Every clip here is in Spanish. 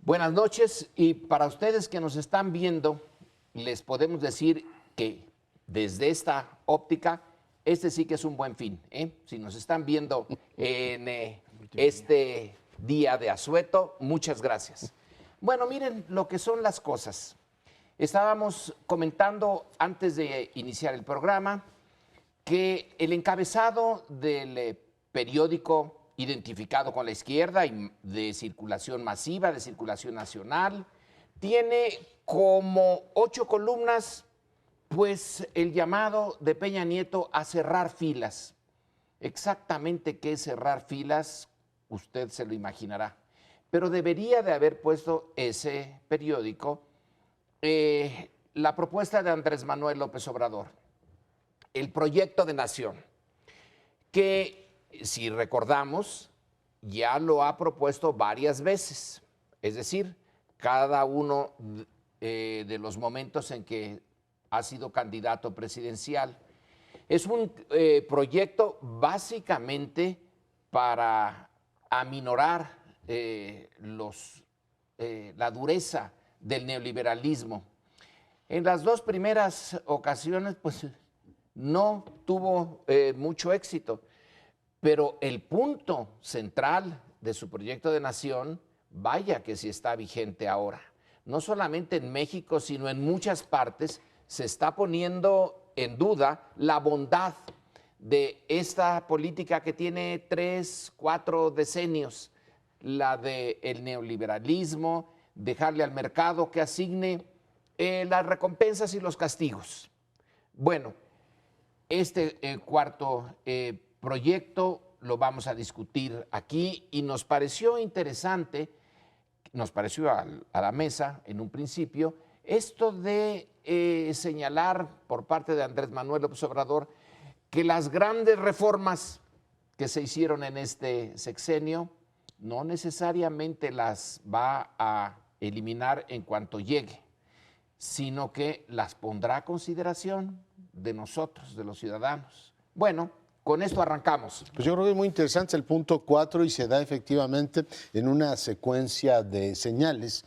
Buenas noches, y para ustedes que nos están viendo, les podemos decir que desde esta óptica, este sí que es un buen fin, ¿eh? Si nos están viendo en este día de asueto, muchas gracias. Bueno, miren lo que son las cosas. Estábamos comentando antes de iniciar el programa que el encabezado del periódico identificado con la izquierda y de circulación masiva, de circulación nacional, tiene como 8 columnas, pues el llamado de Peña Nieto a cerrar filas. Exactamente qué es cerrar filas, usted se lo imaginará. Pero debería de haber puesto ese periódico la propuesta de Andrés Manuel López Obrador, el proyecto de nación, que si recordamos, ya lo ha propuesto varias veces, es decir, cada uno de los momentos en que ha sido candidato presidencial. Es un proyecto básicamente para aminorar la dureza del neoliberalismo. En las dos primeras ocasiones, pues no tuvo mucho éxito. Pero el punto central de su proyecto de nación, vaya que sí está vigente ahora. No solamente en México, sino en muchas partes se está poniendo en duda la bondad de esta política que tiene 3, 4 decenios, la del neoliberalismo, dejarle al mercado que asigne las recompensas y los castigos. Bueno, este cuarto proyecto lo vamos a discutir aquí y nos pareció interesante, nos pareció a la mesa en un principio, esto de señalar por parte de Andrés Manuel López Obrador que las grandes reformas que se hicieron en este sexenio no necesariamente las va a eliminar en cuanto llegue, sino que las pondrá a consideración de nosotros, de los ciudadanos. Bueno, con esto arrancamos. Pues yo creo que es muy interesante el punto 4 y se da efectivamente en una secuencia de señales,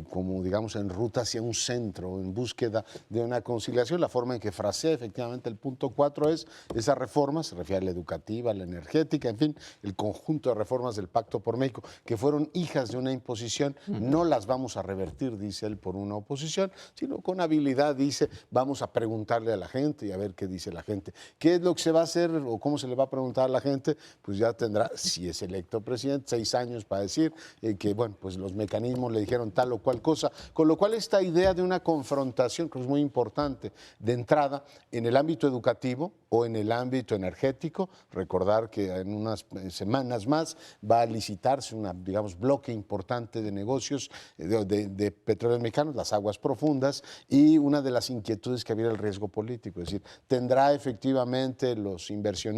como digamos en ruta hacia un centro, en búsqueda de una conciliación. La forma en que frasea efectivamente el punto 4 es esa reforma, se refiere a la educativa, a la energética, en fin, el conjunto de reformas del Pacto por México, que fueron hijas de una imposición, no las vamos a revertir, dice él, por una oposición, sino con habilidad dice, vamos a preguntarle a la gente y a ver qué dice la gente. ¿Qué es lo que se va a hacer o cómo se le va a preguntar a la gente? Pues ya tendrá, si es electo presidente, 6 años para decir que, bueno, pues los mecanismos le dijeron tal o cual cosa. Con lo cual esta idea de una confrontación, que es muy importante, de entrada en el ámbito educativo o en el ámbito energético, recordar que en unas semanas más va a licitarse un, digamos, bloque importante de negocios de petróleos mexicanos, las aguas profundas, y una de las inquietudes que había el riesgo político, es decir, tendrá efectivamente los inversionistas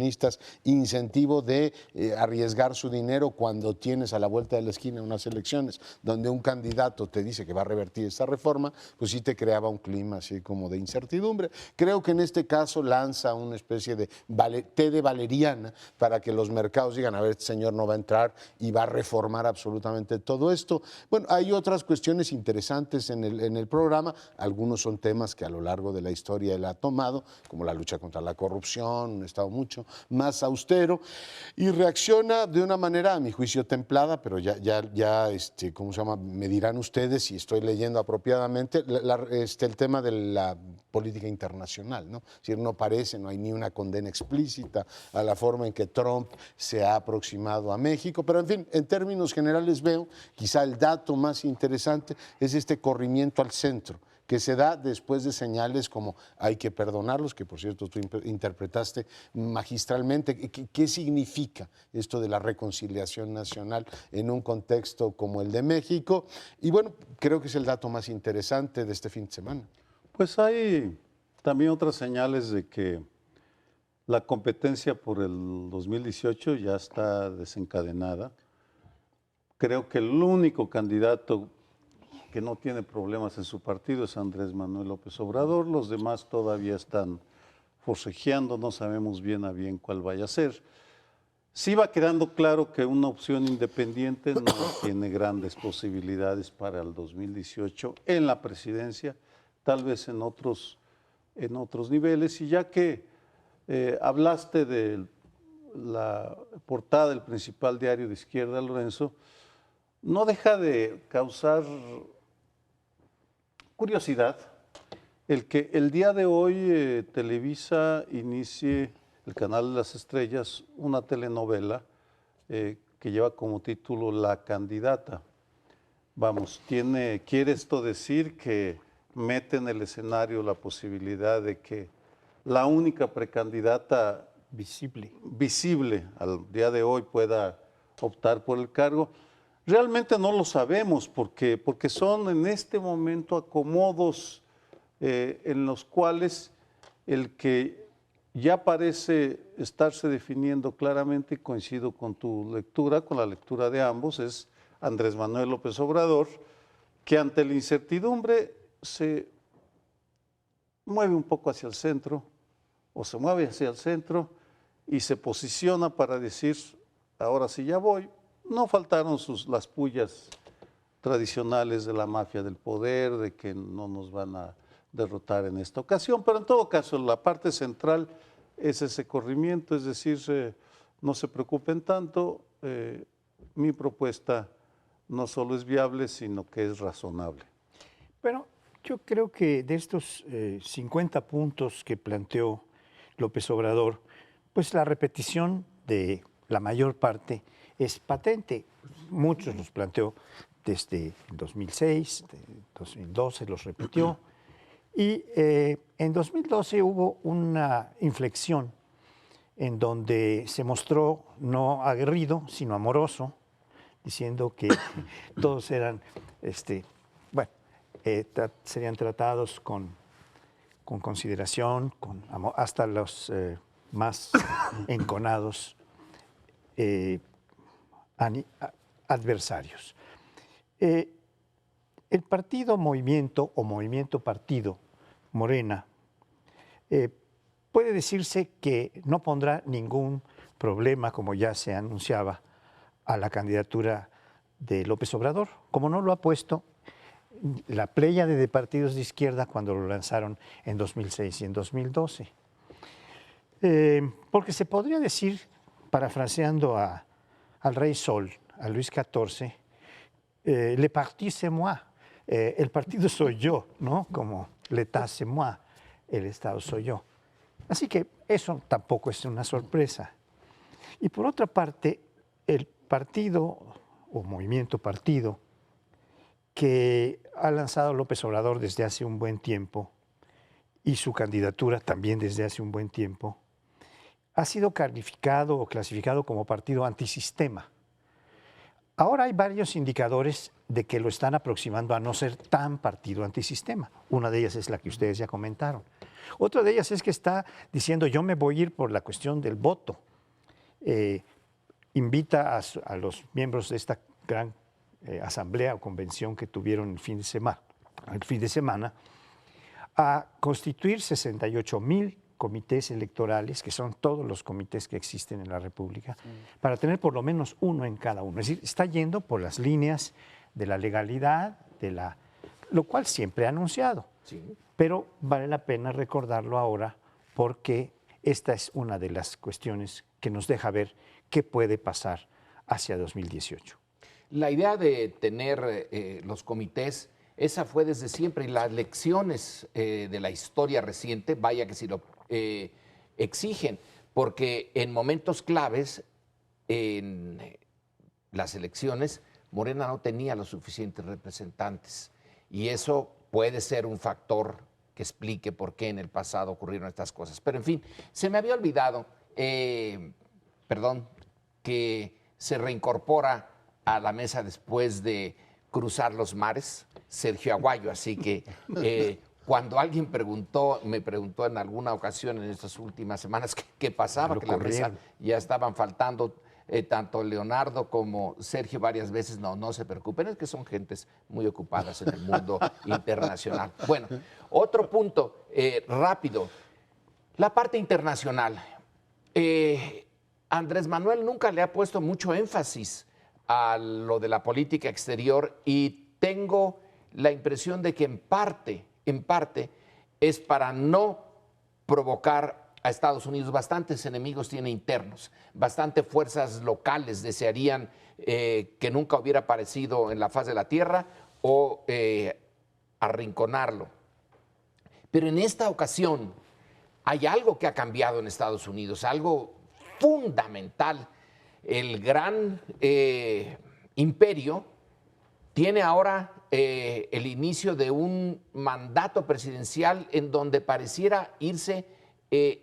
incentivo de arriesgar su dinero cuando tienes a la vuelta de la esquina unas elecciones donde un candidato te dice que va a revertir esta reforma, pues sí te creaba un clima así como de incertidumbre. Creo que en este caso lanza una especie de té de valeriana para que los mercados digan, a ver, este señor no va a entrar y va a reformar absolutamente todo esto. Bueno, hay otras cuestiones interesantes en el programa, algunos son temas que a lo largo de la historia él ha tomado, como la lucha contra la corrupción, un Estado mucho más austero, y reacciona de una manera, a mi juicio, templada, pero ¿cómo se llama? Me dirán ustedes si estoy leyendo apropiadamente el tema de la política internacional, ¿no? Es decir, no parece, no hay ni una condena explícita a la forma en que Trump se ha aproximado a México, pero en fin, en términos generales veo, quizá el dato más interesante es este corrimiento al centro, que se da después de señales como hay que perdonarlos, que por cierto tú interpretaste magistralmente. ¿Qué significa esto de la reconciliación nacional en un contexto como el de México? Y bueno, creo que es el dato más interesante de este fin de semana. Pues hay también otras señales de que la competencia por el 2018 ya está desencadenada. Creo que el único candidato que no tiene problemas en su partido es Andrés Manuel López Obrador. Los demás todavía están forcejeando, no sabemos bien a bien cuál vaya a ser. sí va quedando claro que una opción independiente no tiene grandes posibilidades para el 2018 en la presidencia, tal vez en otros niveles. Y ya que hablaste de la portada del principal diario de izquierda, Lorenzo, no deja de causar curiosidad el que el día de hoy Televisa inicie, el Canal de las Estrellas, una telenovela que lleva como título La Candidata. Vamos, quiere esto decir que mete en el escenario la posibilidad de que la única precandidata visible al día de hoy pueda optar por el cargo. Realmente no lo sabemos porque son en este momento acomodos en los cuales el que ya parece estarse definiendo claramente, y coincido con tu lectura, con la lectura de ambos, es Andrés Manuel López Obrador, que ante la incertidumbre se mueve un poco hacia el centro, o se mueve hacia el centro y se posiciona para decir, ahora sí ya voy. No faltaron las pullas tradicionales de la mafia del poder, de que no nos van a derrotar en esta ocasión, pero en todo caso la parte central es ese corrimiento, es decir, no se preocupen tanto, mi propuesta no solo es viable, sino que es razonable. Bueno, yo creo que de estos 50 puntos que planteó López Obrador, pues la repetición de la mayor parte es patente. Muchos los planteó desde el 2006, 2012 los repitió, y en 2012 hubo una inflexión en donde se mostró no aguerrido, sino amoroso, diciendo que todos eran, serían tratados con consideración, con amor, hasta los más enconados adversarios. El partido movimiento o movimiento partido Morena puede decirse que no pondrá ningún problema, como ya se anunciaba, a la candidatura de López Obrador, como no lo ha puesto la pléyade de partidos de izquierda cuando lo lanzaron en 2006 y en 2012. Porque se podría decir, parafraseando al rey Sol, a Luis XIV, le parti c'est moi, el partido soy yo, ¿no? Como l'état c'est moi, el Estado soy yo. Así que eso tampoco es una sorpresa. Y por otra parte, el partido o movimiento partido que ha lanzado López Obrador desde hace un buen tiempo y su candidatura también desde hace un buen tiempo, ha sido calificado o clasificado como partido antisistema. Ahora hay varios indicadores de que lo están aproximando a no ser tan partido antisistema. Una de ellas es la que ustedes ya comentaron. Otra de ellas es que está diciendo yo me voy a ir por la cuestión del voto. Invita a los miembros de esta gran asamblea o convención que tuvieron el fin de semana a constituir 68,000 comités electorales, que son todos los comités que existen en la República, para tener por lo menos uno en cada uno. Es decir, está yendo por las líneas de la legalidad, lo cual siempre ha anunciado. Sí. Pero vale la pena recordarlo ahora porque esta es una de las cuestiones que nos deja ver qué puede pasar hacia 2018. La idea de tener los comités, esa fue desde siempre, y las lecciones de la historia reciente, vaya que si lo exigen, porque en momentos claves, en las elecciones, Morena no tenía los suficientes representantes, y eso puede ser un factor que explique por qué en el pasado ocurrieron estas cosas. Pero en fin, se me había olvidado, que se reincorpora a la mesa después de cruzar los mares, Sergio Aguayo, así que cuando alguien me preguntó en alguna ocasión en estas últimas semanas qué pasaba, que la mesa ya estaban faltando tanto Leonardo como Sergio varias veces, no se preocupen, es que son gentes muy ocupadas en el mundo internacional. Bueno, otro punto rápido, la parte internacional. Andrés Manuel nunca le ha puesto mucho énfasis a lo de la política exterior y tengo la impresión de que en parte es para no provocar a Estados Unidos. Bastantes enemigos tiene internos, bastantes fuerzas locales desearían que nunca hubiera aparecido en la faz de la tierra o arrinconarlo. Pero en esta ocasión hay algo que ha cambiado en Estados Unidos, algo fundamental. El gran imperio tiene ahora el inicio de un mandato presidencial en donde pareciera irse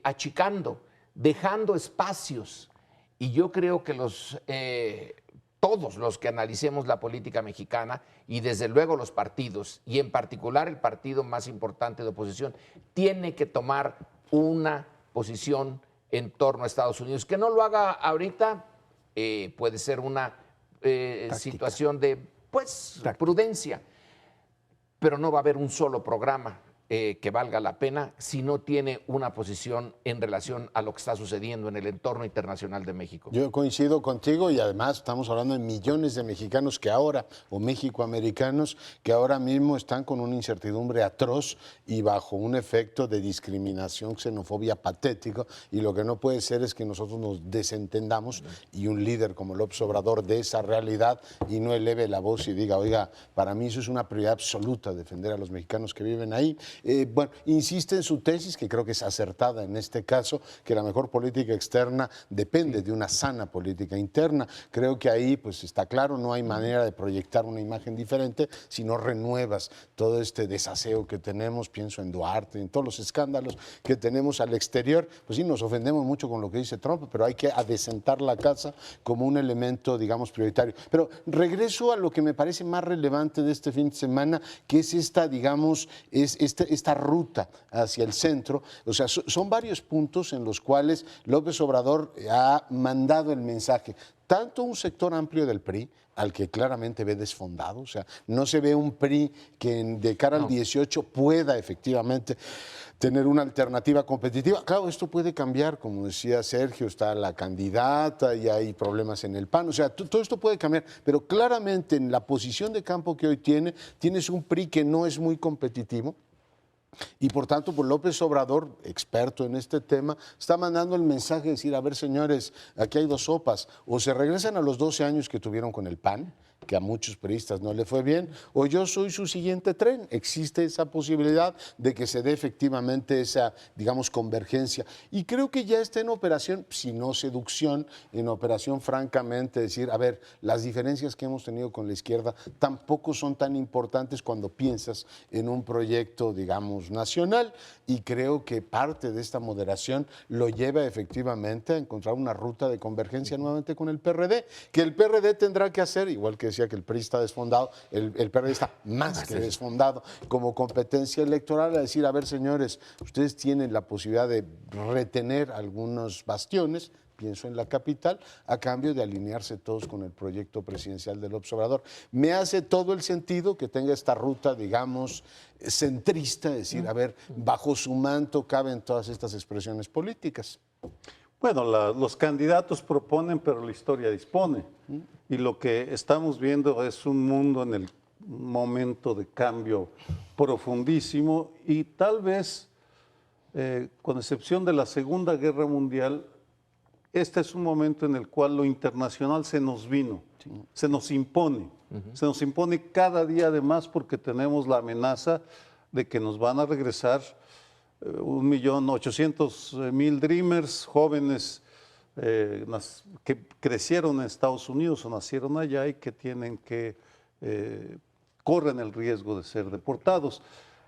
achicando, dejando espacios. Y yo creo que todos los que analicemos la política mexicana y desde luego los partidos, y en particular el partido más importante de oposición, tiene que tomar una posición en torno a Estados Unidos. Que no lo haga ahorita puede ser una situación de prudencia, pero no va a haber un solo programa que valga la pena si no tiene una posición en relación a lo que está sucediendo en el entorno internacional de México. Yo coincido contigo y además estamos hablando de millones de mexicanos que ahora, o mexicoamericanos, que ahora mismo están con una incertidumbre atroz y bajo un efecto de discriminación, xenofobia patético, y lo que no puede ser es que nosotros nos desentendamos y un líder como López Obrador de esa realidad y no eleve la voz y diga, oiga, para mí eso es una prioridad absoluta, defender a los mexicanos que viven ahí. Bueno, insiste en su tesis, que creo que es acertada en este caso, que la mejor política externa depende de una sana política interna. Creo que ahí pues está claro, no hay manera de proyectar una imagen diferente si no renuevas todo este desaseo que tenemos, pienso en Duarte, en todos los escándalos que tenemos al exterior. Pues sí, nos ofendemos mucho con lo que dice Trump, pero hay que adecentar la casa como un elemento, digamos, prioritario. Pero regreso a lo que me parece más relevante de este fin de semana, que es esta, digamos, esta ruta hacia el centro. O sea, son varios puntos en los cuales López Obrador ha mandado el mensaje, tanto un sector amplio del PRI, al que claramente ve desfondado, o sea, no se ve un PRI que de cara al 18 pueda efectivamente tener una alternativa competitiva. Claro, esto puede cambiar, como decía Sergio, está la candidata y hay problemas en el PAN, o sea, todo esto puede cambiar, pero claramente en la posición de campo que hoy tienes un PRI que no es muy competitivo. Y por tanto, pues López Obrador, experto en este tema, está mandando el mensaje de decir, a ver señores, aquí hay dos sopas, o se regresan a los 12 años que tuvieron con el PAN, que a muchos priistas no le fue bien, o yo soy su siguiente tren. Existe esa posibilidad de que se dé efectivamente esa, digamos, convergencia. Y creo que ya está en operación, si no seducción, en operación francamente decir, a ver, las diferencias que hemos tenido con la izquierda tampoco son tan importantes cuando piensas en un proyecto, digamos, nacional, y creo que parte de esta moderación lo lleva efectivamente a encontrar una ruta de convergencia nuevamente con el PRD, que el PRD tendrá que hacer, igual que decía que el PRI está desfondado, el PRD está más que desfondado como competencia electoral, a decir, a ver señores, ustedes tienen la posibilidad de retener algunos bastiones, pienso en la capital, a cambio de alinearse todos con el proyecto presidencial de López Obrador. Me hace todo el sentido que tenga esta ruta, digamos, centrista, es decir, a ver, bajo su manto caben todas estas expresiones políticas. Bueno, los candidatos proponen, pero la historia dispone. Y lo que estamos viendo es un mundo en el momento de cambio profundísimo y tal vez, con excepción de la Segunda Guerra Mundial, este es un momento en el cual lo internacional se nos vino, se nos impone. Se nos impone cada día además porque tenemos la amenaza de que nos van a regresar 1.800.000 Dreamers, jóvenes que crecieron en Estados Unidos o nacieron allá y que corren el riesgo de ser deportados.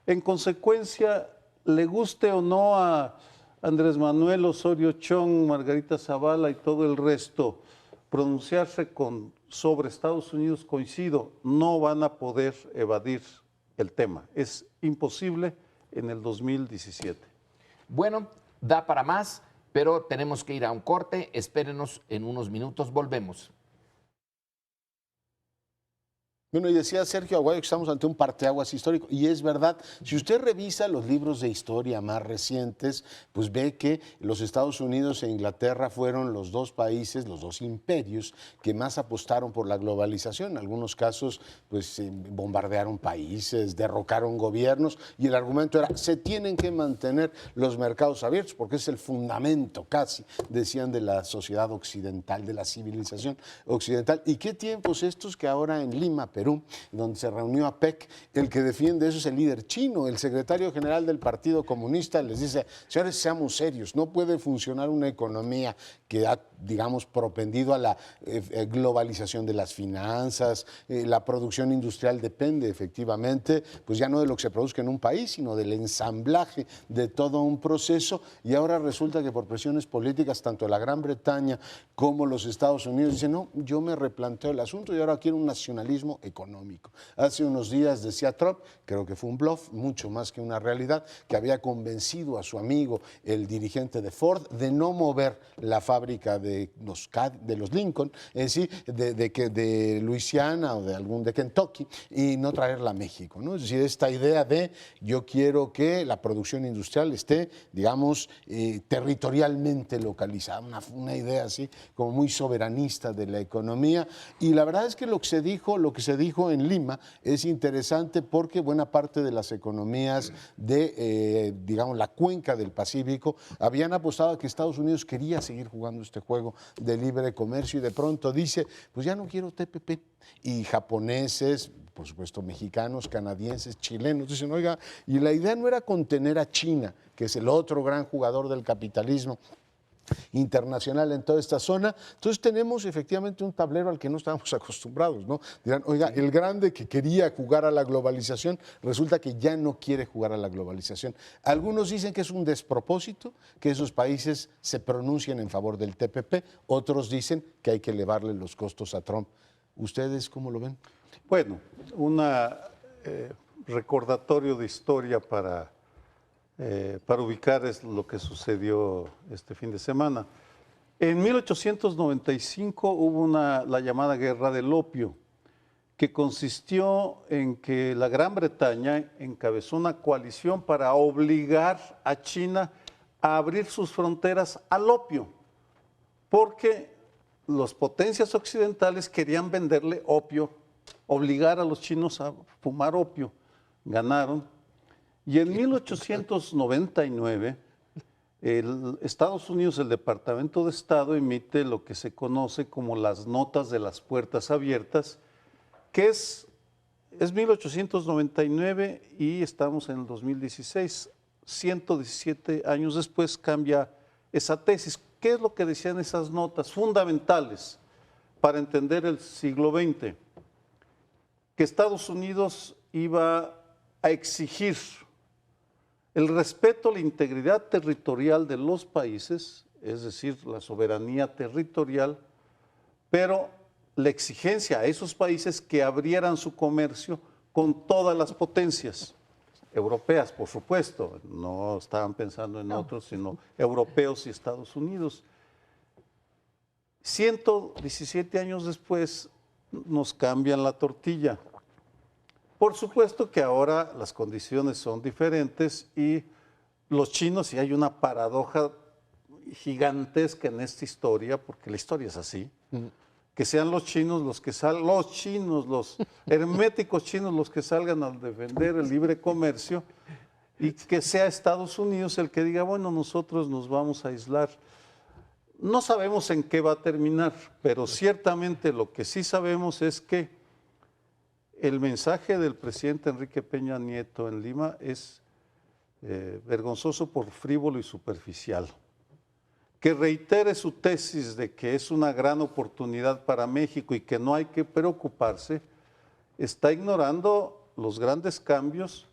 En consecuencia, le guste o no a Andrés Manuel, Osorio Chong, Margarita Zavala y todo el resto pronunciarse sobre Estados Unidos, coincido, no van a poder evadir el tema. Es imposible en el 2017. Bueno, da para más, pero tenemos que ir a un corte. Espérenos, en unos minutos volvemos. Bueno, y decía Sergio Aguayo que estamos ante un parteaguas histórico, y es verdad. Si usted revisa los libros de historia más recientes, pues ve que los Estados Unidos e Inglaterra fueron los dos países, los dos imperios que más apostaron por la globalización. En algunos casos, pues bombardearon países, derrocaron gobiernos, y el argumento era, se tienen que mantener los mercados abiertos, porque es el fundamento casi, decían, de la sociedad occidental, de la civilización occidental. ¿Y qué tiempos estos que ahora en Lima, Perú, donde se reunió APEC, el que defiende eso es el líder chino, el secretario general del Partido Comunista, les dice, señores, seamos serios, no puede funcionar una economía que ha, digamos, propendido a la globalización de las finanzas, la producción industrial depende efectivamente, pues ya no de lo que se produzca en un país, sino del ensamblaje de todo un proceso, y ahora resulta que por presiones políticas, tanto la Gran Bretaña como los Estados Unidos dicen, no, yo me replanteo el asunto y ahora quiero un nacionalismo económico. Hace unos días decía Trump, creo que fue un bluff, mucho más que una realidad, que había convencido a su amigo, el dirigente de Ford, de no mover la fábrica de los Lincoln, es decir, de Luisiana o de Kentucky, y no traerla a México, ¿no? Es decir, esta idea de yo quiero que la producción industrial esté, digamos, territorialmente localizada, una idea así como muy soberanista de la economía. Y la verdad es que lo que se dijo en Lima es interesante, porque buena parte de las economías de, digamos, la cuenca del Pacífico habían apostado a que Estados Unidos quería seguir jugando este juego de libre comercio, y de pronto dice, pues ya no quiero TPP. Y japoneses, por supuesto mexicanos, canadienses, chilenos, dicen, oiga, y la idea no era contener a China, que es el otro gran jugador del capitalismo internacional en toda esta zona. Entonces tenemos efectivamente un tablero al que no estábamos acostumbrados, ¿no? Dirán, oiga, el grande que quería jugar a la globalización resulta que ya no quiere jugar a la globalización. Algunos dicen que es un despropósito que esos países se pronuncien en favor del TPP, otros dicen que hay que elevarle los costos a Trump. ¿Ustedes cómo lo ven? Bueno, un recordatorio de historia para ubicar es lo que sucedió este fin de semana. En 1895 hubo la llamada Guerra del Opio, que consistió en que la Gran Bretaña encabezó una coalición para obligar a China a abrir sus fronteras al opio, porque las potencias occidentales querían venderle opio, obligar a los chinos a fumar opio. Ganaron. Y en 1899, Estados Unidos, el Departamento de Estado, emite lo que se conoce como las notas de las puertas abiertas, que es 1899 y estamos en el 2016. 117 años después cambia esa tesis. ¿Qué es lo que decían esas notas fundamentales para entender el siglo XX? Que Estados Unidos iba a exigir el respeto a la integridad territorial de los países, es decir, la soberanía territorial, pero la exigencia a esos países que abrieran su comercio con todas las potencias europeas, por supuesto, no estaban pensando en otros, sino europeos y Estados Unidos. 117 años después nos cambian la tortilla. Por supuesto que ahora las condiciones son diferentes y los chinos, y hay una paradoja gigantesca en esta historia, porque la historia es así, que sean los chinos los herméticos chinos los que salgan a defender el libre comercio, y que sea Estados Unidos el que diga, bueno, nosotros nos vamos a aislar. No sabemos en qué va a terminar, pero ciertamente lo que sí sabemos es que el mensaje del presidente Enrique Peña Nieto en Lima es vergonzoso por frívolo y superficial. Que reitere su tesis de que es una gran oportunidad para México y que no hay que preocuparse, está ignorando los grandes cambios.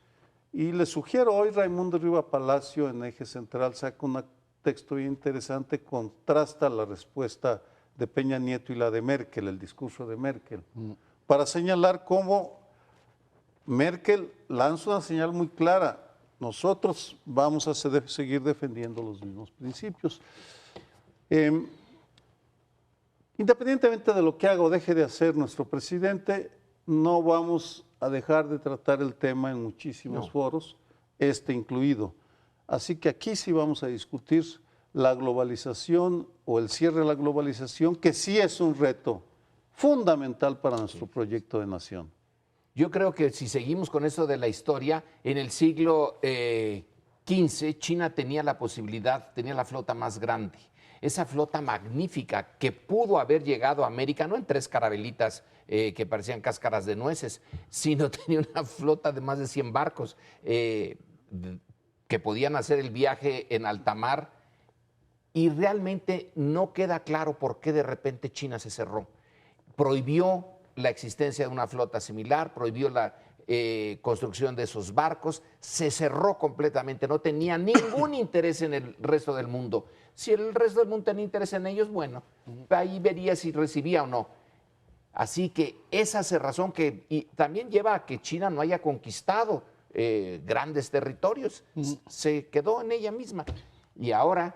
Y le sugiero, hoy Raimundo Riva Palacio en Eje Central saca un texto bien interesante, contrasta la respuesta de Peña Nieto y la de Merkel, el discurso de Merkel, para señalar cómo Merkel lanza una señal muy clara: nosotros vamos a seguir defendiendo los mismos principios. Independientemente de lo que haga o deje de hacer nuestro presidente, no vamos a dejar de tratar el tema en muchísimos foros, este incluido. Así que aquí sí vamos a discutir la globalización o el cierre de la globalización, que sí es un reto fundamental para nuestro proyecto de nación. Yo creo que si seguimos con eso de la historia, en el siglo XV China tenía la posibilidad, tenía la flota más grande. Esa flota magnífica que pudo haber llegado a América, no en 3 carabelitas que parecían cáscaras de nueces, sino tenía una flota de más de 100 barcos que podían hacer el viaje en alta mar. Y realmente no queda claro por qué de repente China se cerró. Prohibió la existencia de una flota similar, prohibió la construcción de esos barcos, se cerró completamente, no tenía ningún interés en el resto del mundo. Si el resto del mundo tenía interés en ellos, bueno, ahí vería si recibía o no. Así que esa cerrazón y también lleva a que China no haya conquistado grandes territorios, se quedó en ella misma. Y ahora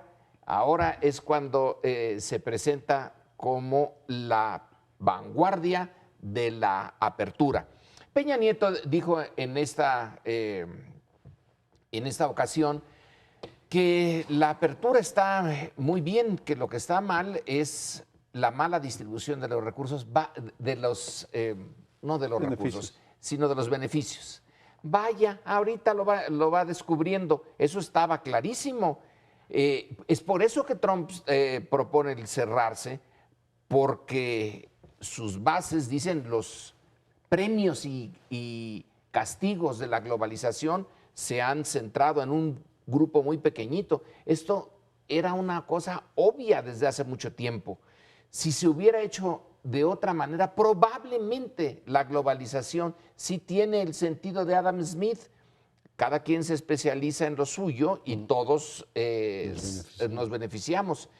es cuando se presenta como la vanguardia de la apertura. Peña Nieto dijo en esta ocasión que la apertura está muy bien, que lo que está mal es la mala distribución de los recursos, no de los recursos, sino de los beneficios. Vaya, ahorita lo va descubriendo, eso estaba clarísimo. Es por eso que Trump propone el cerrarse, porque sus bases dicen los premios y castigos de la globalización se han centrado en un grupo muy pequeñito. Esto era una cosa obvia desde hace mucho tiempo. Si se hubiera hecho de otra manera, probablemente la globalización sí tiene el sentido de Adam Smith. Cada quien se especializa en lo suyo y todos nos beneficiamos.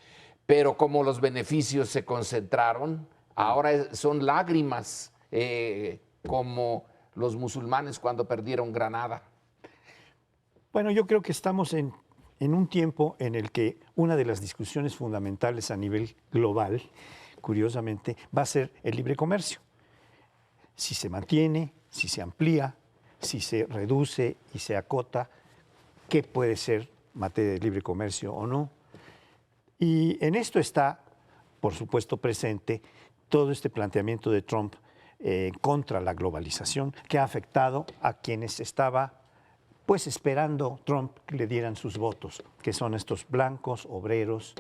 Pero como los beneficios se concentraron, ahora son lágrimas, como los musulmanes cuando perdieron Granada. Bueno, yo creo que estamos en un tiempo en el que una de las discusiones fundamentales a nivel global, curiosamente, va a ser el libre comercio. Si se mantiene, si se amplía, si se reduce y se acota, qué puede ser materia de libre comercio o no. Y en esto está, por supuesto, presente todo este planteamiento de Trump contra la globalización, que ha afectado a quienes estaba pues esperando Trump que le dieran sus votos, que son estos blancos, obreros,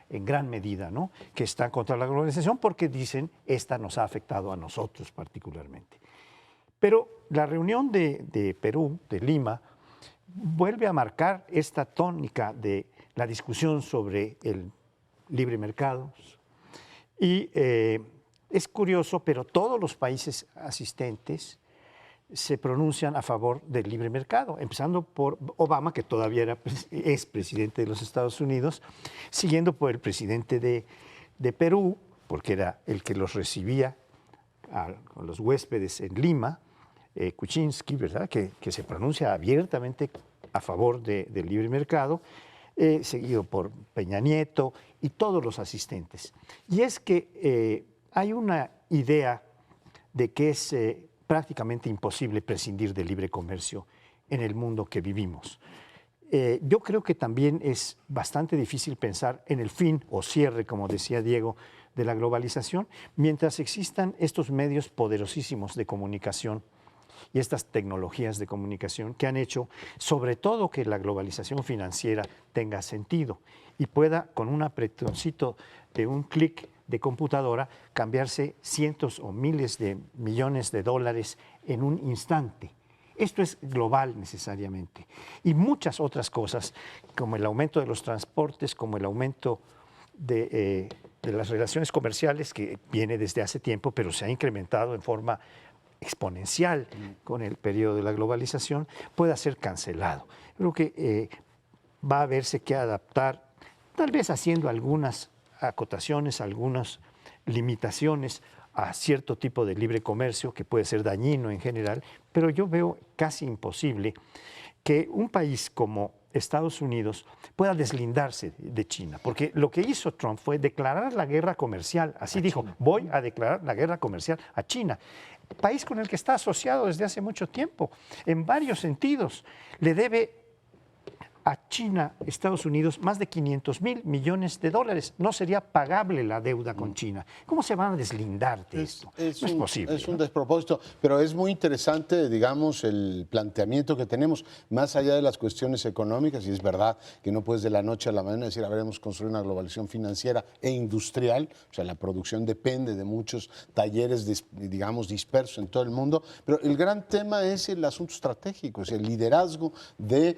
en gran medida, ¿no?, que están contra la globalización porque dicen, esta nos ha afectado a nosotros particularmente. Pero la reunión de Perú, de Lima, vuelve a marcar esta tónica de la discusión sobre el libre mercado. Y es curioso, pero todos los países asistentes se pronuncian a favor del libre mercado, empezando por Obama, que todavía es presidente de los Estados Unidos, siguiendo por el presidente de Perú, porque era el que los recibía a los huéspedes en Lima, Kuczynski, ¿verdad?, que se pronuncia abiertamente a favor del libre mercado, seguido por Peña Nieto y todos los asistentes. Y es que hay una idea de que es prácticamente imposible prescindir del libre comercio en el mundo que vivimos. Yo creo que también es bastante difícil pensar en el fin o cierre, como decía Diego, de la globalización, mientras existan estos medios poderosísimos de comunicación y estas tecnologías de comunicación que han hecho, sobre todo, que la globalización financiera tenga sentido y pueda, con un apretoncito de un clic de computadora, cambiarse cientos o miles de millones de dólares en un instante. Esto es global necesariamente. Y muchas otras cosas, como el aumento de los transportes, como el aumento de las relaciones comerciales, que viene desde hace tiempo, pero se ha incrementado en forma exponencial con el periodo de la globalización, pueda ser cancelado. Creo que va a haberse que adaptar, tal vez haciendo algunas acotaciones, algunas limitaciones a cierto tipo de libre comercio que puede ser dañino en general, pero yo veo casi imposible que un país como Estados Unidos pueda deslindarse de China, porque lo que hizo Trump fue declarar la guerra comercial, así dijo, voy a declarar la guerra comercial a China, país con el que está asociado desde hace mucho tiempo, en varios sentidos. Le debe a China, Estados Unidos, más de 500.000 millones de dólares. No sería pagable la deuda con China. ¿Cómo se van a deslindar de esto? No es posible. Es un despropósito, pero es muy interesante, digamos, el planteamiento que tenemos, más allá de las cuestiones económicas, y es verdad que no puedes de la noche a la mañana decir, habremos construido una globalización financiera e industrial, o sea, la producción depende de muchos talleres, digamos, dispersos en todo el mundo, pero el gran tema es el asunto estratégico, es el liderazgo de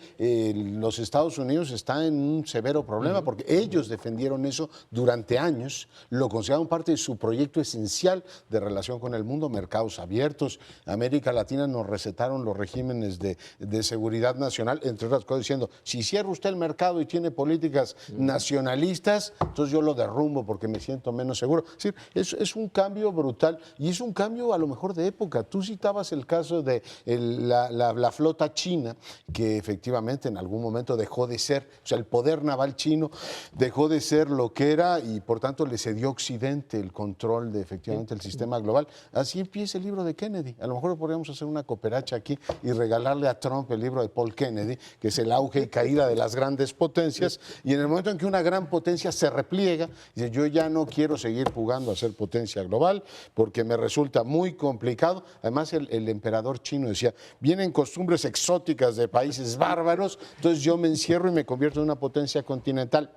los Estados Unidos está en un severo problema porque ellos defendieron eso durante años, lo consideraron parte de su proyecto esencial de relación con el mundo, mercados abiertos. América Latina nos recetaron los regímenes de seguridad nacional, entre otras cosas, diciendo, si cierra usted el mercado y tiene políticas nacionalistas, entonces yo lo derrumbo porque me siento menos seguro. Es decir, es un cambio brutal y es un cambio a lo mejor de época. Tú citabas el caso de la flota china, que efectivamente en algún momento dejó de ser, o sea, el poder naval chino dejó de ser lo que era y por tanto le cedió a Occidente el control de efectivamente el sistema global. Así empieza el libro de Kennedy. A lo mejor podríamos hacer una cooperacha aquí y regalarle a Trump el libro de Paul Kennedy, que es el auge y caída de las grandes potencias, y en el momento en que una gran potencia se repliega, dice, yo ya no quiero seguir jugando a ser potencia global porque me resulta muy complicado. Además, el emperador chino decía, vienen costumbres exóticas de países bárbaros, entonces yo me encierro y me convierto en una potencia continental.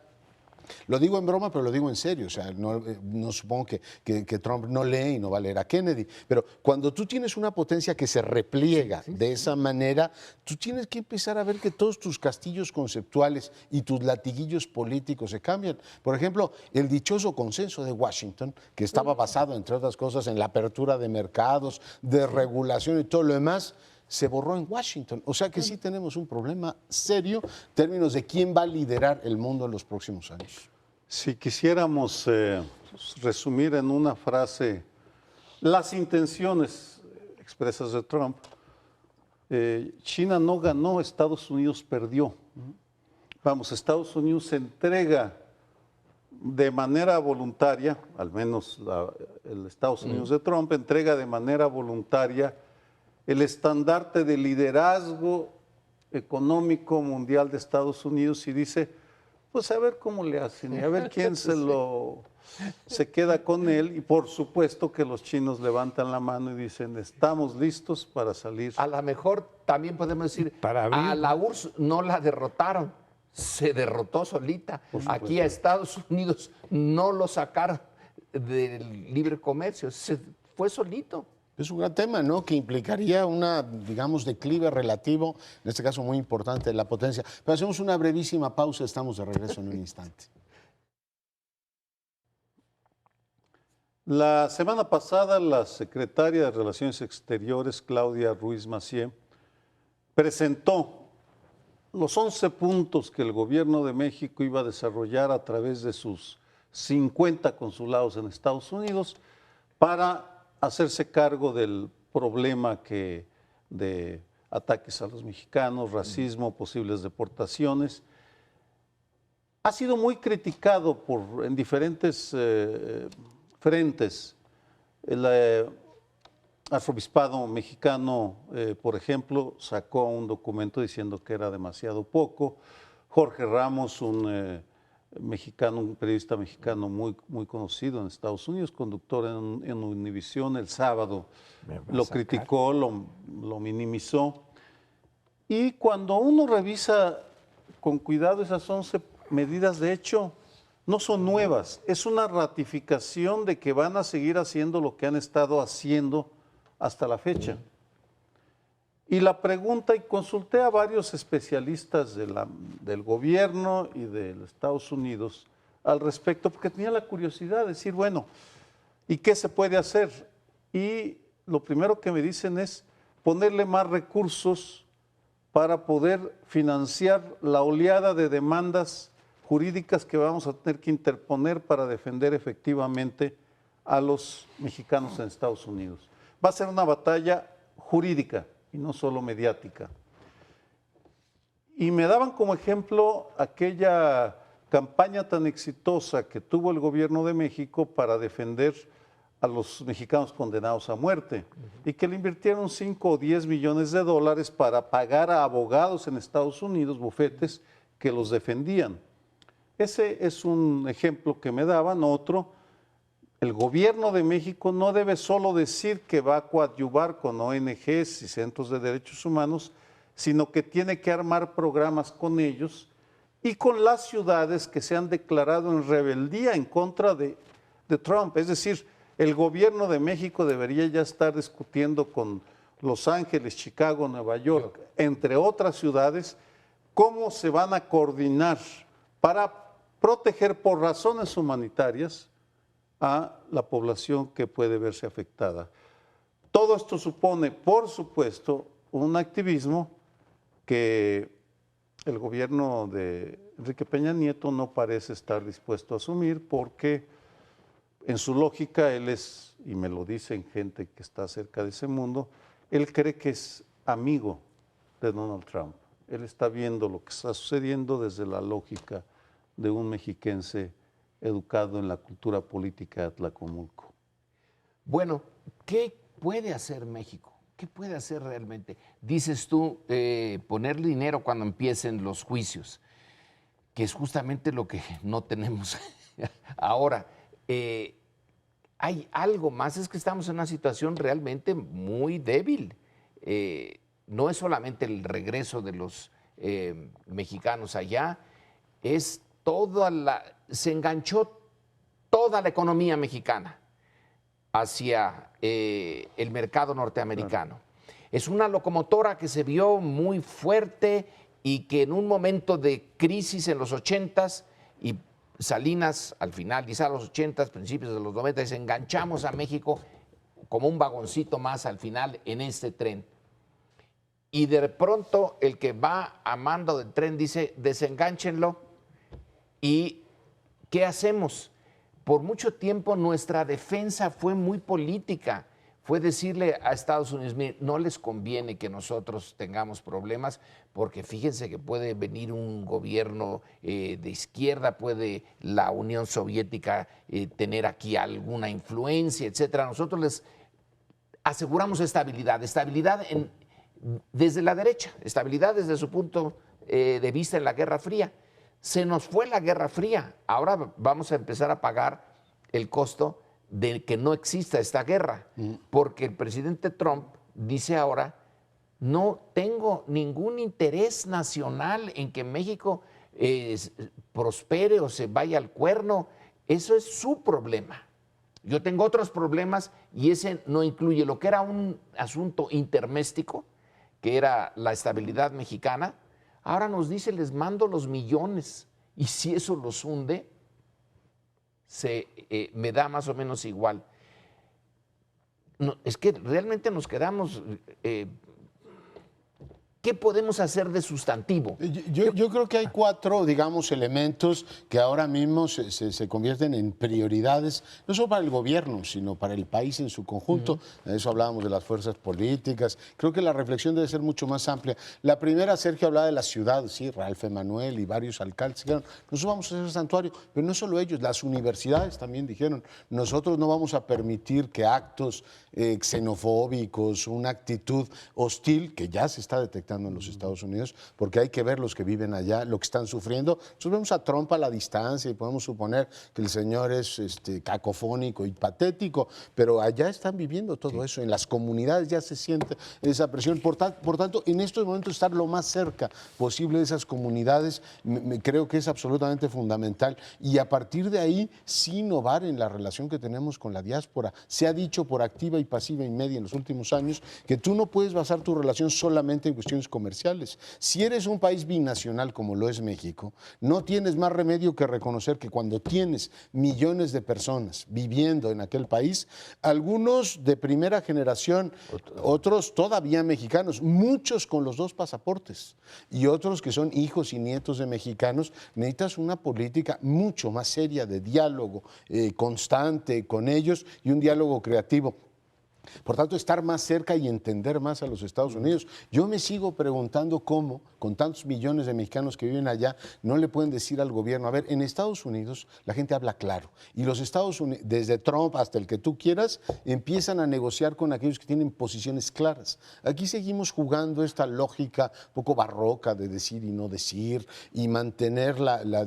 Lo digo en broma, pero lo digo en serio. O sea, no supongo que Trump no lee y no va a leer a Kennedy. Pero cuando tú tienes una potencia que se repliega de esa manera, tú tienes que empezar a ver que todos tus castillos conceptuales y tus latiguillos políticos se cambian. Por ejemplo, el dichoso consenso de Washington, que estaba basado, entre otras cosas, en la apertura de mercados, de regulación y todo lo demás, se borró en Washington. O sea que sí tenemos un problema serio en términos de quién va a liderar el mundo en los próximos años. Si quisiéramos resumir en una frase las intenciones expresas de Trump, China no ganó, Estados Unidos perdió. Vamos, Estados Unidos se entrega de manera voluntaria, al menos el Estados Unidos de Trump entrega de manera voluntaria el estandarte de liderazgo económico mundial de Estados Unidos y dice, pues a ver cómo le hacen y a ver quién se queda con él. Y por supuesto que los chinos levantan la mano y dicen, estamos listos para salir. A lo mejor también podemos decir, a la URSS no la derrotaron, se derrotó solita. Aquí a Estados Unidos no lo sacaron del libre comercio, se fue solito. Es un gran tema, ¿no? Que implicaría una, digamos, declive relativo, en este caso muy importante, de la potencia. Pero hacemos una brevísima pausa, estamos de regreso en un instante. La semana pasada, la secretaria de Relaciones Exteriores, Claudia Ruiz Massieu, presentó los 11 puntos que el gobierno de México iba a desarrollar a través de sus 50 consulados en Estados Unidos para hacerse cargo del problema de ataques a los mexicanos, racismo, posibles deportaciones. Ha sido muy criticado en diferentes frentes. El arzobispado mexicano, por ejemplo, sacó un documento diciendo que era demasiado poco. Jorge Ramos, un periodista mexicano muy conocido en Estados Unidos, conductor en Univisión, el sábado lo criticó, lo minimizó. Y cuando uno revisa con cuidado esas 11 medidas, de hecho, no son nuevas, es una ratificación de que van a seguir haciendo lo que han estado haciendo hasta la fecha. Y la pregunta, y consulté a varios especialistas del gobierno y de los Estados Unidos al respecto, porque tenía la curiosidad de decir, bueno, ¿y qué se puede hacer? Y lo primero que me dicen es ponerle más recursos para poder financiar la oleada de demandas jurídicas que vamos a tener que interponer para defender efectivamente a los mexicanos en Estados Unidos. Va a ser una batalla jurídica y no solo mediática. Y me daban como ejemplo aquella campaña tan exitosa que tuvo el gobierno de México para defender a los mexicanos condenados a muerte y que le invirtieron 5 o 10 millones de dólares para pagar a abogados en Estados Unidos, bufetes, que los defendían. Ese es un ejemplo que me daban. Otro, el gobierno de México no debe solo decir que va a coadyuvar con ONGs y centros de derechos humanos, sino que tiene que armar programas con ellos y con las ciudades que se han declarado en rebeldía en contra de Trump. Es decir, el gobierno de México debería ya estar discutiendo con Los Ángeles, Chicago, Nueva York, entre otras ciudades, cómo se van a coordinar para proteger por razones humanitarias a la población que puede verse afectada. Todo esto supone, por supuesto, un activismo que el gobierno de Enrique Peña Nieto no parece estar dispuesto a asumir porque en su lógica él es, y me lo dicen gente que está cerca de ese mundo, él cree que es amigo de Donald Trump. Él está viendo lo que está sucediendo desde la lógica de un mexiquense educado en la cultura política de Atlacomulco. Bueno, ¿qué puede hacer México? ¿Qué puede hacer realmente? Dices tú, poner dinero cuando empiecen los juicios, que es justamente lo que no tenemos ahora. Hay algo más, es que estamos en una situación realmente muy débil. No es solamente el regreso de los mexicanos allá, es se enganchó toda la economía mexicana hacia el mercado norteamericano. Es una locomotora que se vio muy fuerte y que en un momento de crisis en los 80s y Salinas al finalizar los 80s, principios de los 90s, enganchamos a México como un vagoncito más al final en este tren. Y de pronto el que va a mando del tren dice, desengánchenlo. ¿Y qué hacemos? Por mucho tiempo nuestra defensa fue muy política. Fue decirle a Estados Unidos, mire, no les conviene que nosotros tengamos problemas, porque fíjense que puede venir un gobierno de izquierda, puede la Unión Soviética tener aquí alguna influencia, etcétera. Nosotros les aseguramos estabilidad desde la derecha, estabilidad desde su punto de vista en la Guerra Fría. Se nos fue la Guerra Fría, ahora vamos a empezar a pagar el costo de que no exista esta guerra, porque el presidente Trump dice ahora, no tengo ningún interés nacional en que México prospere o se vaya al cuerno, eso es su problema. Yo tengo otros problemas y ese no incluye lo que era un asunto interméstico, que era la estabilidad mexicana. Ahora nos dice, les mando los millones, y si eso los hunde, me da más o menos igual. No, es que realmente nos quedamos... ¿Qué podemos hacer de sustantivo? Yo creo que hay 4, digamos, elementos que ahora mismo se convierten en prioridades, no solo para el gobierno, sino para el país en su conjunto. De eso hablábamos de las fuerzas políticas. Creo que la reflexión debe ser mucho más amplia. La primera, Sergio hablaba de la ciudad, sí, Ralph Emanuel y varios alcaldes dijeron, nosotros vamos a hacer santuario, pero no solo ellos, las universidades también dijeron, nosotros no vamos a permitir que actos xenofóbicos, una actitud hostil, que ya se está detectando en los Estados Unidos, porque hay que ver los que viven allá, lo que están sufriendo. Nosotros vemos a Trump a la distancia y podemos suponer que el señor es cacofónico y patético, pero allá están viviendo todo eso, en las comunidades ya se siente esa presión. Por tanto, en estos momentos estar lo más cerca posible de esas comunidades, creo que es absolutamente fundamental, y a partir de ahí sí innovar en la relación que tenemos con la diáspora. Se ha dicho por activa y pasiva y media en los últimos años que tú no puedes basar tu relación solamente en cuestiones comerciales. Si eres un país binacional como lo es México, no tienes más remedio que reconocer que cuando tienes millones de personas viviendo en aquel país, algunos de primera generación, otros todavía mexicanos, muchos con los 2 pasaportes, y otros que son hijos y nietos de mexicanos, necesitas una política mucho más seria de diálogo constante con ellos y un diálogo creativo. Por tanto, estar más cerca y entender más a los Estados Unidos. Yo me sigo preguntando cómo, con tantos millones de mexicanos que viven allá, no le pueden decir al gobierno, a ver, en Estados Unidos la gente habla claro. Y los Estados Unidos, desde Trump hasta el que tú quieras, empiezan a negociar con aquellos que tienen posiciones claras. Aquí seguimos jugando esta lógica un poco barroca de decir y no decir, y mantener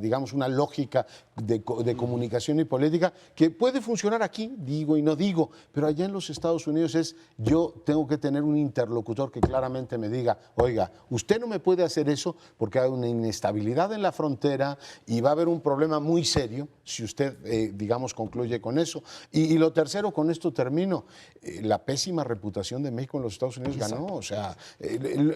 digamos, una lógica de comunicación y política que puede funcionar aquí, digo y no digo, pero allá en los Estados Unidos yo tengo que tener un interlocutor que claramente me diga, oiga, usted no me puede hacer eso porque hay una inestabilidad en la frontera y va a haber un problema muy serio si usted, digamos, concluye con eso. Y lo tercero, con esto termino, la pésima reputación de México en los Estados Unidos ganó, o sea,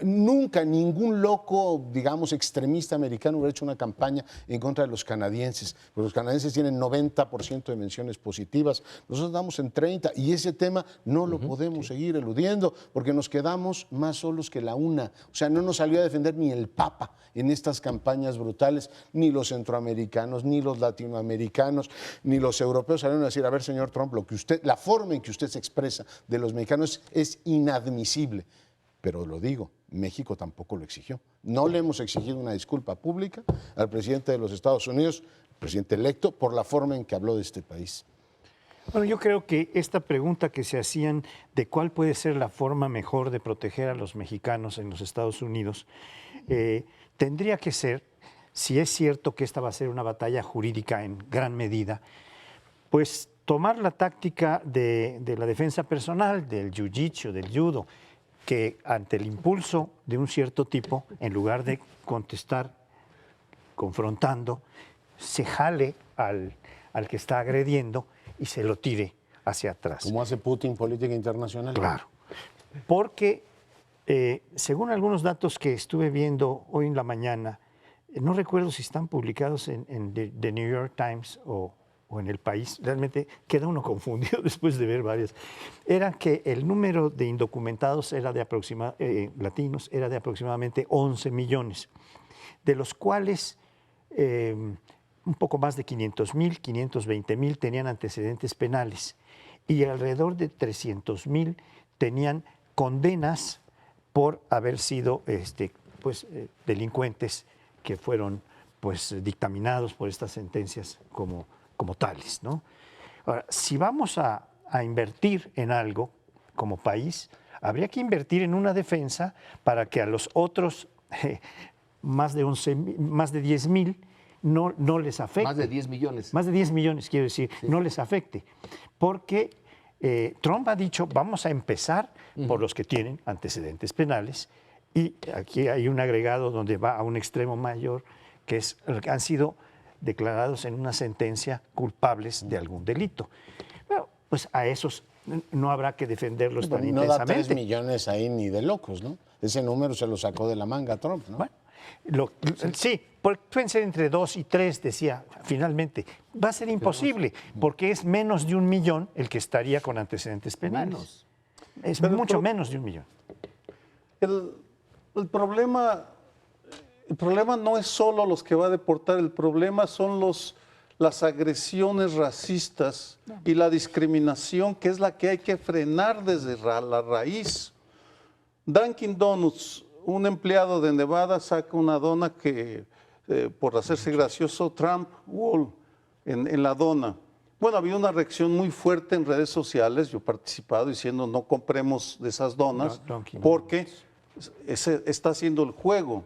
nunca ningún loco, digamos, extremista americano hubiera hecho una campaña en contra de los canadienses, porque los canadienses tienen 90% de menciones positivas, nosotros andamos en 30% y ese tema no lo podemos seguir eludiendo porque nos quedamos más solos que la una. O sea, no nos salió a defender ni el Papa en estas campañas brutales, ni los centroamericanos, ni los latinoamericanos, ni los europeos salieron a decir, a ver, señor Trump, la forma en que usted se expresa de los mexicanos es inadmisible. Pero lo digo, México tampoco lo exigió. No le hemos exigido una disculpa pública al presidente de los Estados Unidos, presidente electo, por la forma en que habló de este país. Bueno, yo creo que esta pregunta que se hacían de cuál puede ser la forma mejor de proteger a los mexicanos en los Estados Unidos, tendría que ser, si es cierto que esta va a ser una batalla jurídica en gran medida, pues tomar la táctica de la defensa personal, del jiu-jitsu, del judo, que ante el impulso de un cierto tipo, en lugar de contestar confrontando, se jale al que está agrediendo y se lo tire hacia atrás. ¿Cómo hace Putin política internacional? Claro, porque según algunos datos que estuve viendo hoy en la mañana, no recuerdo si están publicados en The New York Times o en El País, realmente queda uno confundido después de ver varias, era que el número de indocumentados era latinos era de aproximadamente 11 millones, de los cuales un poco más de 500,000, 520,000 tenían antecedentes penales y alrededor de 300,000 tenían condenas por haber sido delincuentes que fueron dictaminados por estas sentencias como tales, ¿no? Ahora, si vamos a invertir en algo como país, habría que invertir en una defensa para que a los otros más de 10,000 no les afecte. Más de 10 millones. Más de 10 millones, quiero decir, sí. No les afecte. Porque Trump ha dicho, vamos a empezar por los que tienen antecedentes penales, y aquí hay un agregado donde va a un extremo mayor, que han sido declarados en una sentencia culpables de algún delito. Bueno, pues a esos no habrá que defenderlos tan intensamente. No da 3 millones ahí ni de locos, ¿no? Ese número se lo sacó de la manga Trump, ¿no? Bueno, sí, pueden ser entre 2 y 3, decía, finalmente. Va a ser imposible, porque es menos de 1 millón el que estaría con antecedentes penales. Es mucho menos de 1 millón. El problema no es solo los que va a deportar, el problema son las agresiones racistas y la discriminación, que es la que hay que frenar desde la raíz. Dunkin' Donuts, un empleado de Nevada saca una dona que, por hacerse gracioso, Trump Wall en la dona. Bueno, había una reacción muy fuerte en redes sociales, yo he participado diciendo no compremos de esas donas porque está haciendo el juego.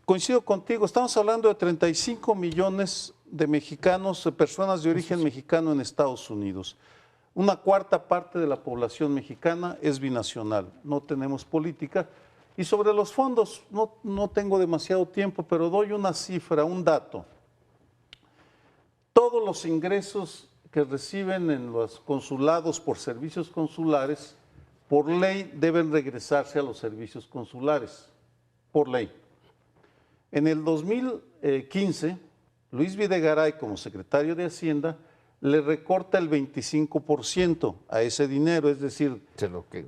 Coincido contigo, estamos hablando de 35 millones de mexicanos, de personas de origen mexicano en Estados Unidos. Una cuarta parte de la población mexicana es binacional, no tenemos política. Y sobre los fondos, no tengo demasiado tiempo, pero doy una cifra, un dato. Todos los ingresos que reciben en los consulados por servicios consulares, por ley deben regresarse a los servicios consulares, por ley. En el 2015, Luis Videgaray, como secretario de Hacienda, le recorta el 25% a ese dinero, es decir,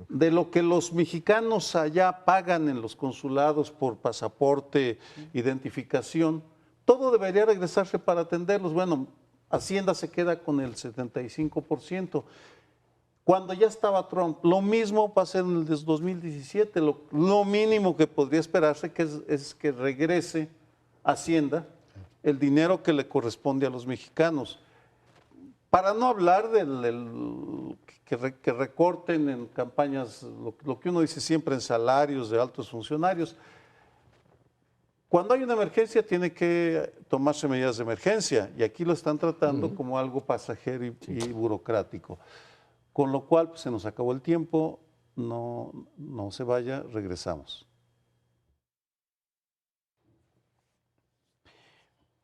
de lo que los mexicanos allá pagan en los consulados por pasaporte, identificación, todo debería regresarse para atenderlos. Bueno, Hacienda se queda con el 75%. cuando ya estaba Trump. Lo mismo va a ser en el 2017. Lo mínimo que podría esperarse es que regrese Hacienda el dinero que le corresponde a los mexicanos. Para no hablar que recorten en campañas, lo que uno dice siempre en salarios de altos funcionarios. Cuando hay una emergencia tiene que tomarse medidas de emergencia y aquí lo están tratando como algo pasajero y burocrático. Con lo cual pues, se nos acabó el tiempo, no se vaya, regresamos.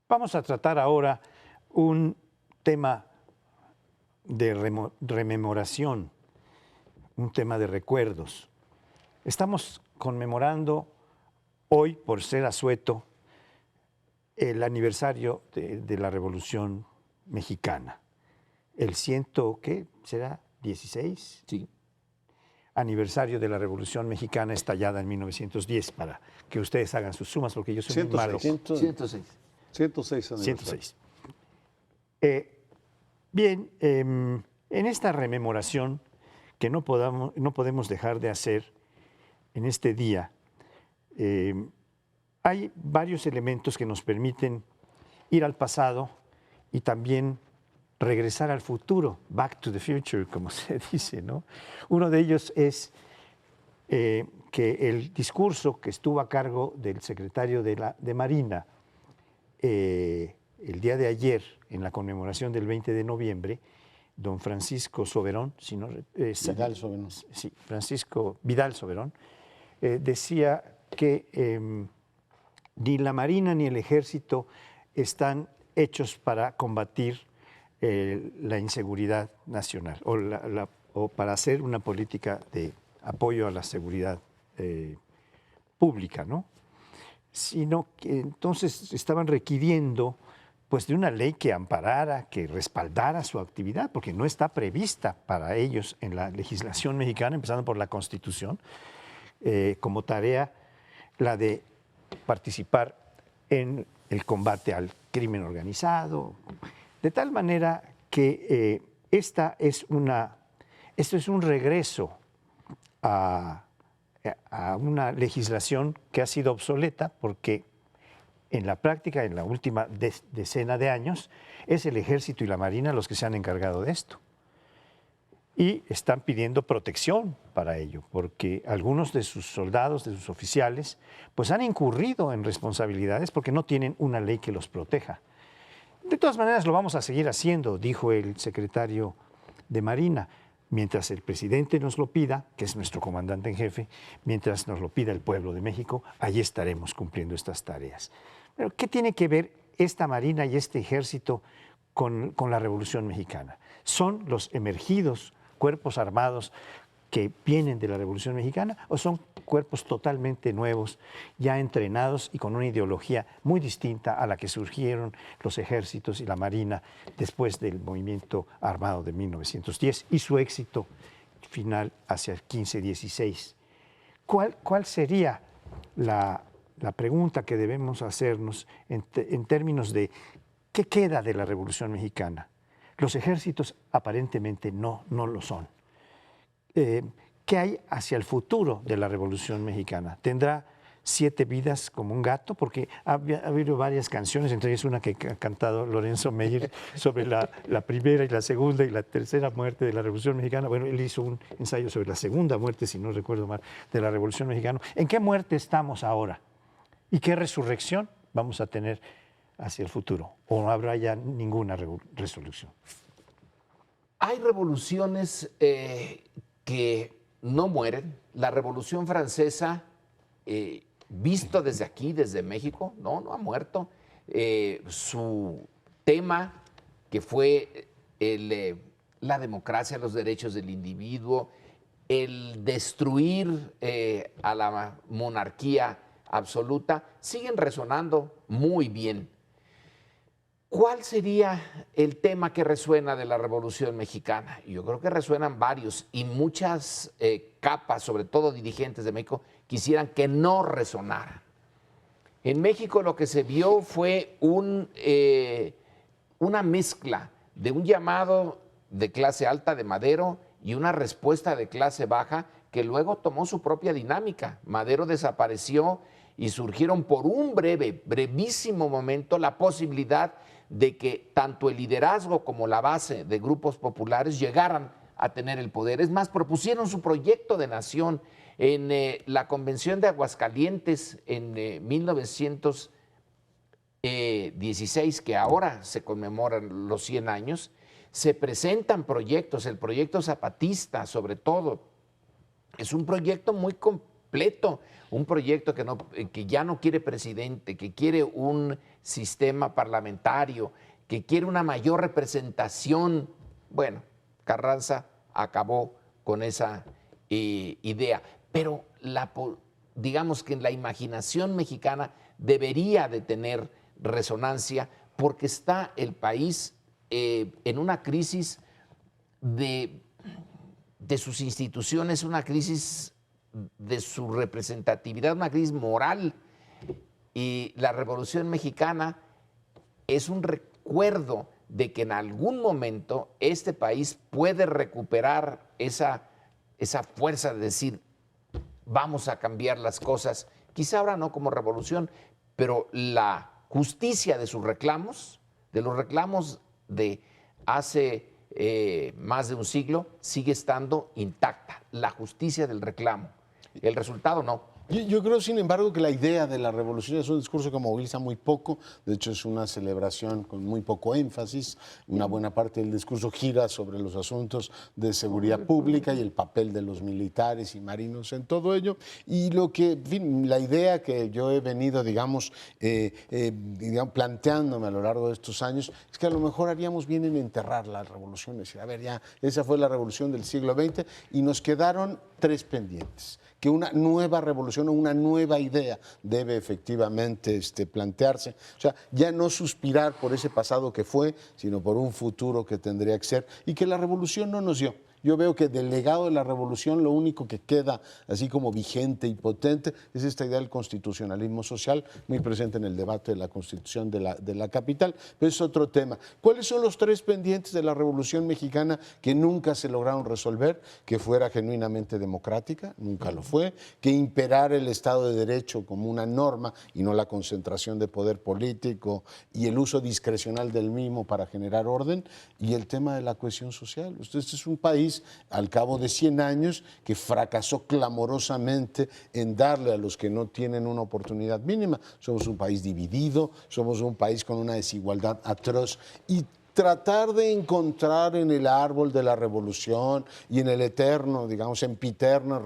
Vamos a tratar ahora un tema de rememoración, un tema de recuerdos. Estamos conmemorando hoy, por ser asueto, el aniversario de la Revolución Mexicana. El ¿qué será? ¿16? Sí. Aniversario de la Revolución Mexicana estallada en 1910, para que ustedes hagan sus sumas, porque yo soy muy malo. 106. 106 aniversario. 106. Bien, en esta rememoración que no podemos dejar de hacer en este día, hay varios elementos que nos permiten ir al pasado y también regresar al futuro, back to the future, como se dice, ¿no? Uno de ellos es que el discurso que estuvo a cargo del secretario de Marina el día de ayer, en la conmemoración del 20 de noviembre, don Francisco Soberón, Vidal Soberón. Sí, Francisco Vidal Soberón, decía que ni la Marina ni el Ejército están hechos para combatir la inseguridad nacional o para hacer una política de apoyo a la seguridad pública, ¿no? Sino que entonces estaban requiriendo pues de una ley que amparara, que respaldara su actividad, porque no está prevista para ellos en la legislación mexicana, empezando por la Constitución, como tarea la de participar en el combate al crimen organizado, de tal manera que esto es un regreso a una legislación que ha sido obsoleta porque en la práctica, en la última decena de años, es el Ejército y la Marina los que se han encargado de esto. Y están pidiendo protección para ello, porque algunos de sus soldados, de sus oficiales, pues han incurrido en responsabilidades porque no tienen una ley que los proteja. De todas maneras, lo vamos a seguir haciendo, dijo el secretario de Marina. Mientras el presidente nos lo pida, que es nuestro comandante en jefe, mientras nos lo pida el pueblo de México, allí estaremos cumpliendo estas tareas. Pero, ¿qué tiene que ver esta Marina y este Ejército con la Revolución Mexicana? Son los emergidos cuerpos armados que vienen de la Revolución Mexicana o son cuerpos totalmente nuevos, ya entrenados y con una ideología muy distinta a la que surgieron los ejércitos y la Marina después del movimiento armado de 1910 y su éxito final hacia el 15-16. ¿Cuál sería la pregunta que debemos hacernos en términos de qué queda de la Revolución Mexicana? Los ejércitos aparentemente no lo son. ¿Qué hay hacia el futuro de la Revolución Mexicana? ¿Tendrá 7 vidas como un gato? Porque ha habido varias canciones, entre ellas una que ha cantado Lorenzo Meyer sobre la primera y la segunda y la tercera muerte de la Revolución Mexicana. Bueno, él hizo un ensayo sobre la segunda muerte, si no recuerdo mal, de la Revolución Mexicana. ¿En qué muerte estamos ahora? ¿Y qué resurrección vamos a tener hacia el futuro? ¿O no habrá ya ninguna resurrección? Hay revoluciones que no mueren. La Revolución Francesa, visto desde aquí, desde México, no ha muerto. Su tema, que fue la democracia, los derechos del individuo, el destruir a la monarquía absoluta, siguen resonando muy bien. ¿Cuál sería el tema que resuena de la Revolución Mexicana? Yo creo que resuenan varios y muchas capas, sobre todo dirigentes de México, quisieran que no resonara. En México lo que se vio fue una mezcla de un llamado de clase alta de Madero y una respuesta de clase baja que luego tomó su propia dinámica. Madero desapareció y surgieron por un brevísimo momento la posibilidad de que tanto el liderazgo como la base de grupos populares llegaran a tener el poder. Es más, propusieron su proyecto de nación en la Convención de Aguascalientes en 1916, que ahora se conmemoran los 100 años. Se presentan proyectos, el proyecto zapatista sobre todo. Es un proyecto muy completo, un proyecto que ya no quiere presidente, que quiere un sistema parlamentario, que quiere una mayor representación. Bueno, Carranza acabó con esa idea, pero digamos que la imaginación mexicana debería de tener resonancia porque está el país en una crisis de sus instituciones, una crisis de su representatividad, una crisis moral. Y la Revolución Mexicana es un recuerdo de que en algún momento este país puede recuperar esa fuerza de decir, vamos a cambiar las cosas, quizá ahora no como revolución, pero la justicia de sus reclamos, de los reclamos de hace más de un siglo, sigue estando intacta, la justicia del reclamo. El resultado no. Yo creo, sin embargo, que la idea de la revolución es un discurso que moviliza muy poco. De hecho, es una celebración con muy poco énfasis. Una buena parte del discurso gira sobre los asuntos de seguridad pública y el papel de los militares y marinos en todo ello. Y lo que, en fin, la idea que yo he venido, digamos, planteándome a lo largo de estos años es que a lo mejor haríamos bien en enterrar la revolución. Es decir, a ver, ya, esa fue la revolución del siglo XX y nos quedaron 3 pendientes. Que una nueva revolución o una nueva idea debe efectivamente plantearse. O sea, ya no suspirar por ese pasado que fue, sino por un futuro que tendría que ser y que la revolución no nos dio. Yo veo que del legado de la revolución lo único que queda así como vigente y potente es esta idea del constitucionalismo social, muy presente en el debate de la constitución de la capital, pero es otro tema. ¿Cuáles son los 3 pendientes de la Revolución Mexicana que nunca se lograron resolver? Que fuera genuinamente democrática, nunca lo fue, que imperara el Estado de Derecho como una norma y no la concentración de poder político y el uso discrecional del mismo para generar orden, y el tema de la cohesión social. Este es un país al cabo de 100 años que fracasó clamorosamente en darle a los que no tienen una oportunidad mínima. Somos un país dividido, somos un país con una desigualdad atroz y tratar de encontrar en el árbol de la revolución y en el eterno, digamos, empiterno,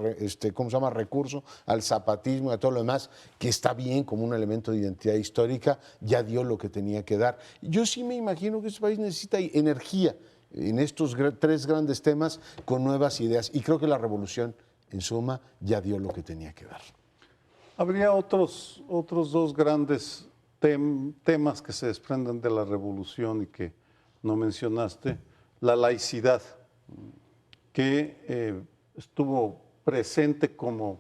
¿cómo se llama?, recurso al zapatismo y a todo lo demás, que está bien como un elemento de identidad histórica, ya dio lo que tenía que dar. Yo sí me imagino que este país necesita energía en estos 3 grandes temas con nuevas ideas. Y creo que la revolución, en suma, ya dio lo que tenía que dar. Habría otros 2 grandes temas que se desprenden de la revolución y que no mencionaste. La laicidad, que estuvo presente como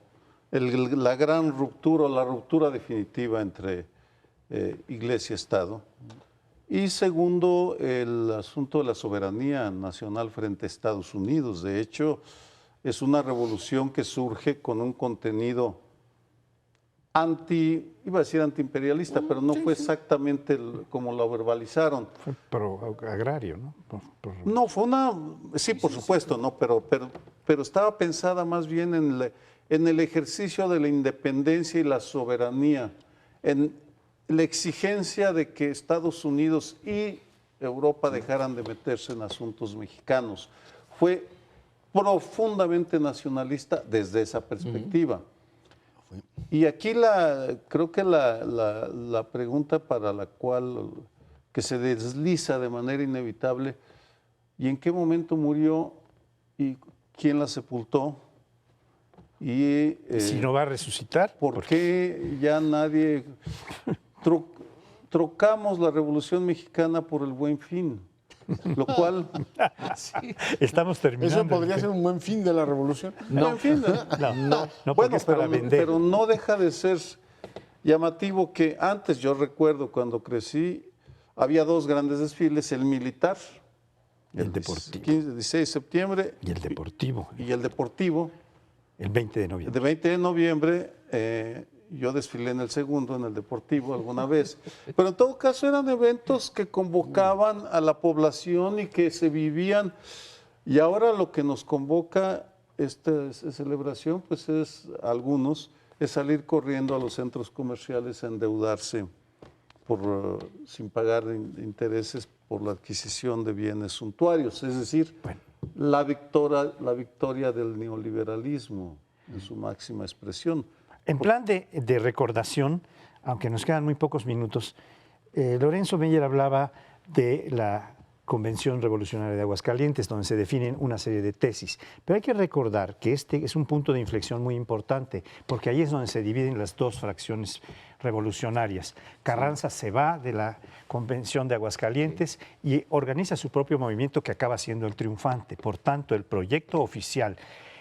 la gran ruptura, la ruptura definitiva entre Iglesia y Estado. Y segundo, el asunto de la soberanía nacional frente a Estados Unidos. De hecho, es una revolución que surge con un contenido iba a decir antiimperialista, pero no fue exactamente como lo verbalizaron. Fue pro-agrario, ¿no? No, fue sí, por supuesto, ¿no? Pero estaba pensada más bien en el ejercicio de la independencia y la soberanía, en la exigencia de que Estados Unidos y Europa dejaran de meterse en asuntos mexicanos. Fue profundamente nacionalista desde esa perspectiva. Y aquí creo que la pregunta para la cual que se desliza de manera inevitable, ¿y en qué momento murió y quién la sepultó? Y si no va a resucitar. ¿Por qué ya nadie trocamos la Revolución Mexicana por el Buen Fin? Lo cual... Sí. Estamos terminando. Eso podría ser un buen fin de la revolución. No, en fin, no, bueno, es para vender. Pero no deja de ser llamativo que antes, yo recuerdo cuando crecí, había 2 grandes desfiles, el militar El Deportivo. 15, 16 de septiembre. Y el Deportivo, Y el Deportivo. el 20 de El noviembre. de 20 de noviembre, yo desfilé en el segundo, en el Deportivo, alguna vez. Pero en todo caso eran eventos que convocaban a la población y que se vivían. Y ahora lo que nos convoca esta celebración, pues es algunos, es salir corriendo a los centros comerciales a endeudarse sin pagar intereses por la adquisición de bienes suntuarios. Es decir, Bueno. la victoria del neoliberalismo en su máxima expresión. En plan de recordación, aunque nos quedan muy pocos minutos, Lorenzo Meyer hablaba de la Convención Revolucionaria de Aguascalientes, donde se definen una serie de tesis. Pero hay que recordar que este es un punto de inflexión muy importante, porque ahí es donde se dividen las dos fracciones revolucionarias. Carranza se va de la Convención de Aguascalientes y organiza su propio movimiento que acaba siendo el triunfante. Por tanto, el proyecto oficial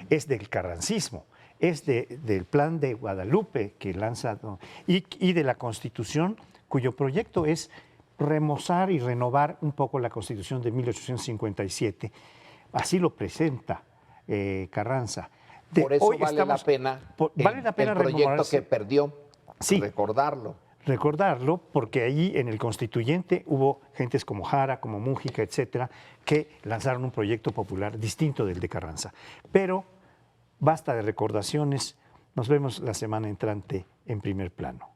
es del carrancismo, es del Plan de Guadalupe que lanza y de la Constitución, cuyo proyecto es remozar y renovar un poco la Constitución de 1857. Así lo presenta Carranza. Por eso vale la pena el proyecto rememorarse. que perdió, Sí. recordarlo. Porque allí en el constituyente hubo gentes como Jara, como Mújica, etcétera, que lanzaron un proyecto popular distinto del de Carranza. Pero basta de recordaciones. Nos vemos la semana entrante en Primer Plano.